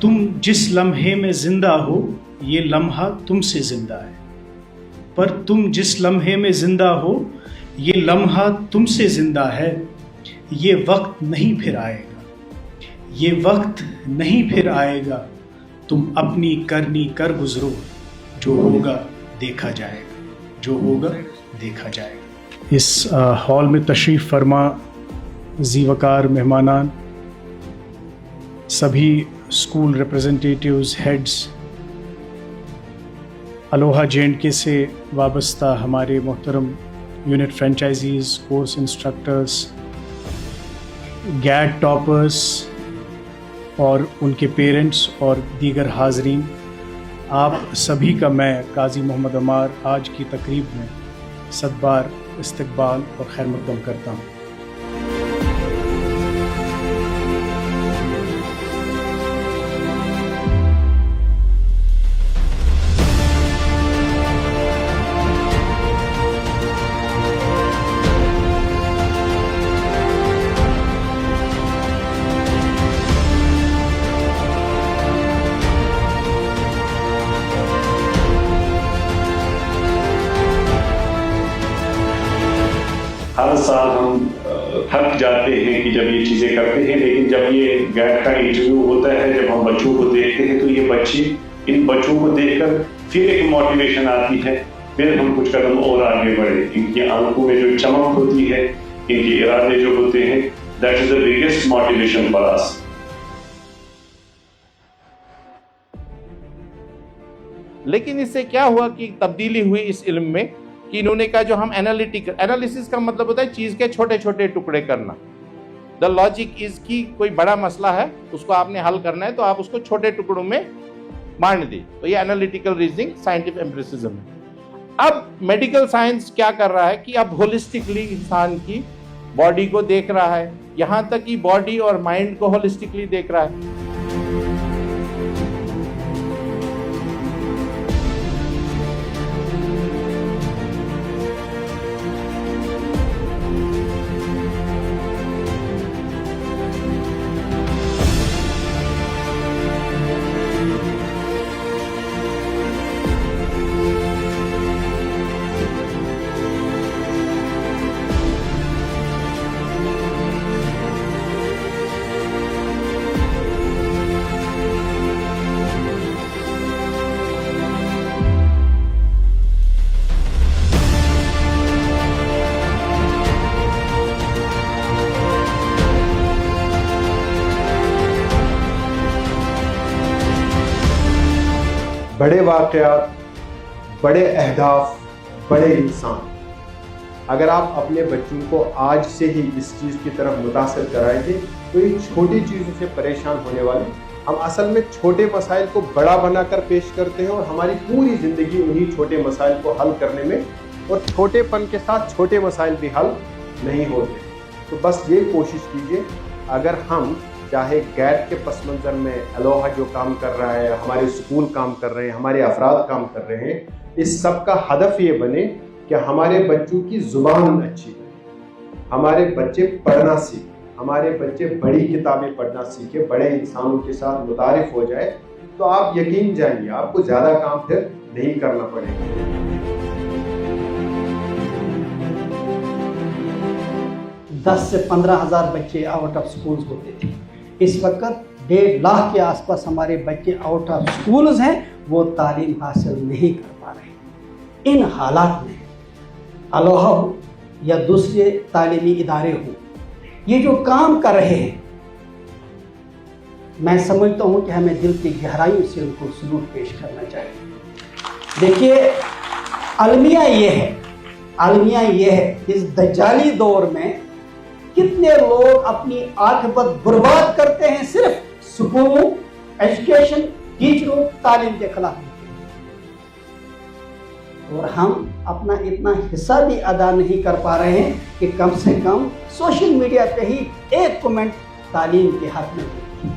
تم جس لمحے میں زندہ ہو یہ لمحہ تم سے زندہ ہے، پر تم جس لمحے میں زندہ ہو یہ لمحہ تم سے زندہ ہے، یہ وقت نہیں پھر آئے گا، یہ وقت نہیں پھر آئے گا، تم اپنی کرنی کر گزرو، جو ہوگا دیکھا جائے گا، جو ہوگا دیکھا جائے گا۔ اس ہال میں تشریف فرما ذی وقار مہمانان، سبھی school representatives, heads, Aloha JNK سے وابستہ ہمارے محترم unit franchises, course instructors, GATE toppers اور ان کے پیرنٹس اور دیگر حاضرین، آپ سبھی کا میں قاضی محمد عمار آج کی تقریب میں صد بار استقبال اور خیر مقدم کرتا ہوں۔ ہر سال ہم تھک جاتے ہیں کہ جب یہ چیزیں کرتے ہیں، لیکن جب یہ گیٹ کا انٹرویو ہوتا ہے، جب ہم بچوں کو دیکھتے ہیں تو یہ بچے، ان بچوں کو دیکھ کر پھر ایک موٹیویشن آتی ہے، پھر ہم کچھ قدم اور آگے بڑھے۔ ان کی آنکھوں میں جو چمک ہوتی ہے، ان کے ارادے جو ہوتے ہیں، that is the biggest motivation for us. لیکن اس سے کیا ہوا کہ تبدیلی ہوئی اس علم میں کہ انہوں نے کہا جو ہم انالیسس کا مطلب ہوتا ہے چیز کے چھوٹے چھوٹے ٹکڑے کرنا۔ دا لاجک از کی کوئی بڑا مسئلہ ہے، اس کو آپ نے حل کرنا ہے تو آپ اس کو چھوٹے ٹکڑوں میں بانٹ دیں، تو یہ انالیٹیکل ریزننگ، سائنٹیفک ایمپیریسزم ہے۔ اب میڈیکل سائنس کیا کر رہا ہے کہ اب ہولسٹکلی انسان کی باڈی کو دیکھ رہا ہے، یہاں تک کہ باڈی اور مائنڈ کو ہولسٹکلی دیکھ رہا ہے۔ بڑے واقعات، بڑے اہداف، بڑے انسان، اگر آپ اپنے بچوں کو آج سے ہی اس چیز کی طرف متاثر کرائیں گے تو یہ چھوٹی چیزوں سے پریشان ہونے والے، ہم اصل میں چھوٹے مسائل کو بڑا بنا کر پیش کرتے ہیں اور ہماری پوری زندگی انہی چھوٹے مسائل کو حل کرنے میں، اور چھوٹے پن کے ساتھ چھوٹے مسائل بھی حل نہیں ہوتے۔ تو بس یہ کوشش کیجئے، اگر ہم چاہے گیٹ کے پس منظر میں الوہا جو کام کر رہا ہے، ہمارے اسکول کام کر رہے ہیں، ہمارے افراد کام کر رہے ہیں، اس سب کا ہدف یہ بنے کہ ہمارے بچوں کی زبان اچھی بنے، ہمارے بچے پڑھنا سیکھیں، ہمارے بچے بڑی کتابیں پڑھنا سیکھیں، بڑے انسانوں کے ساتھ متعارف ہو جائے، تو آپ یقین جانیے آپ کو زیادہ کام پھر نہیں کرنا پڑے گا۔ 10 سے 15 ہزار بچے آؤٹ آف سکولز ہوتے تھے، اس وقت 1.5 لاکھ کے آس پاس ہمارے بچے آؤٹ آف سکولز ہیں، وہ تعلیم حاصل نہیں کر پا رہے۔ ان حالات میں الوہا ہو یا دوسرے تعلیمی ادارے ہوں، یہ جو کام کر رہے ہیں، میں سمجھتا ہوں کہ ہمیں دل کی گہرائیوں سے ان کو سلوٹ پیش کرنا چاہیے۔ دیکھیے، المیہ یہ ہے اس دجالی دور میں کتنے لوگ اپنی عاقبت برباد کرتے ہیں صرف سکولوں، ایجوکیشن، ٹیچروں، تعلیم کے خلاف ہوتے ہیں، اور ہم اپنا اتنا حصہ بھی ادا نہیں کر پا رہے ہیں کہ کم سے کم سوشل میڈیا پہ ہی ایک کمنٹ تعلیم کے حق میں دیں،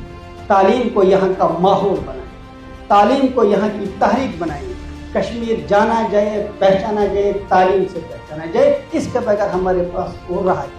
تعلیم کو یہاں کا ماحول بنائیں، تعلیم کو یہاں کی تحریک بنائیں، کشمیر جانا جائے، پہچانا جائے، تعلیم سے پہچانا جائے، اس کے بغیر ہمارے پاس اور رہا ہے۔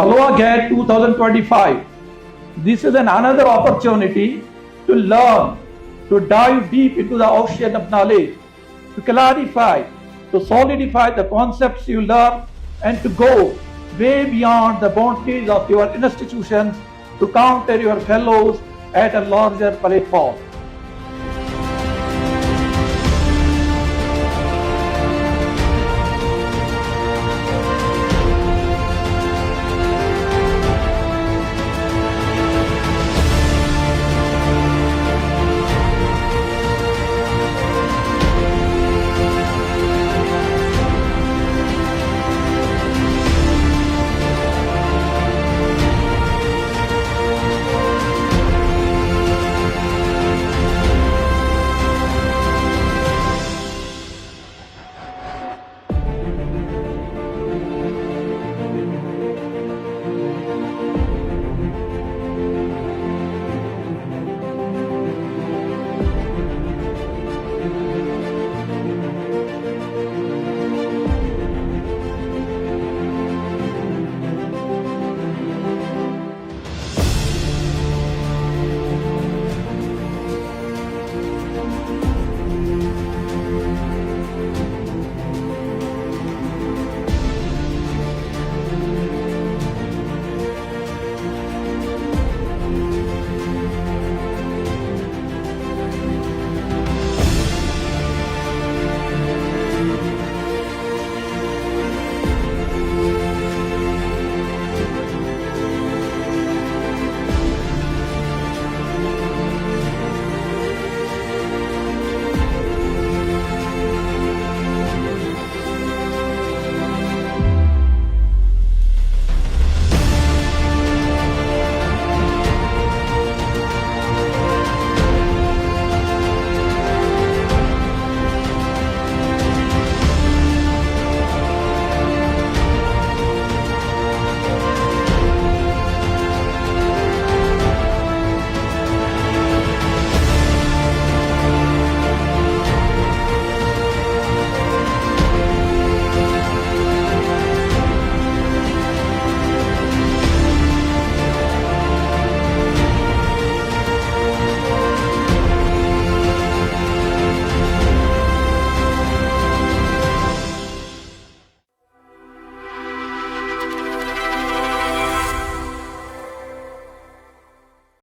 Aloha Gate 2025. This is another opportunity to learn, to dive deep into the ocean of knowledge, to clarify, to solidify the concepts you learn, and to go way beyond the boundaries of your institutions to counter your fellows at a larger platform.